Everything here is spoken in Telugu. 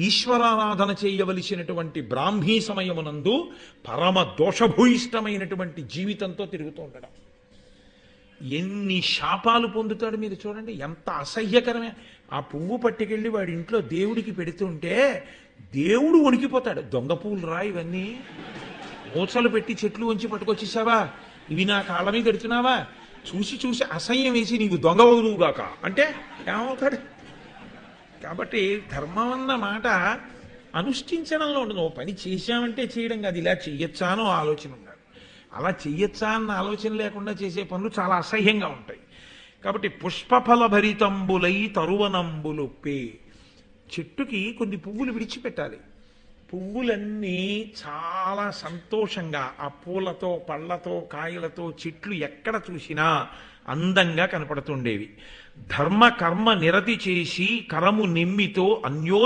ఈశ్వరారాధన చేయవలసినటువంటి బ్రాహ్మీ సమయమునందు పరమ దోషభూయిష్టమైనటువంటి జీవితంతో తిరుగుతూ ఉండడం. ఎన్ని శాపాలు పొందుతాడు మీరు చూడండి, ఎంత అసహ్యకరమే. ఆ పువ్వు పట్టుకెళ్ళి వాడి ఇంట్లో దేవుడికి పెడుతుంటే దేవుడు వణికిపోతాడు. దొంగ పువ్వులు రా ఇవన్నీ, ఓచలు పెట్టి చెట్లు వంచి పట్టుకొచ్చేసావా, ఇవి నా కాళ్ళ మీద పెడుతున్నావా, చూసి చూసి అసహ్యం వేసి నీకు దొంగవదువుగాక అంటే ఏమవుతాడు? కాబట్టి ధర్మం అన్న మాట అనుష్ఠించడంలో ఉండదు. ఓ పని చేశామంటే చేయడం కాదు, ఇలా చెయ్యొచ్చా అనో ఆలోచన ఉండాలి. అలా చెయ్యొచ్చా అన్న ఆలోచన లేకుండా చేసే పనులు చాలా అసహ్యంగా ఉంటాయి. కాబట్టి పుష్పఫల భరితంబులై తరువనంబులుప్పే, చెట్టుకి కొన్ని పువ్వులు విడిచిపెట్టాలి. పువ్వులన్నీ చాలా సంతోషంగా ఆ పూలతో పళ్ళతో కాయలతో చెట్లు ఎక్కడ చూసినా అందంగా కనపడుతుండేవి. ధర్మ కర్మ నిరతి చేసి కరము నిమ్మితో అన్యో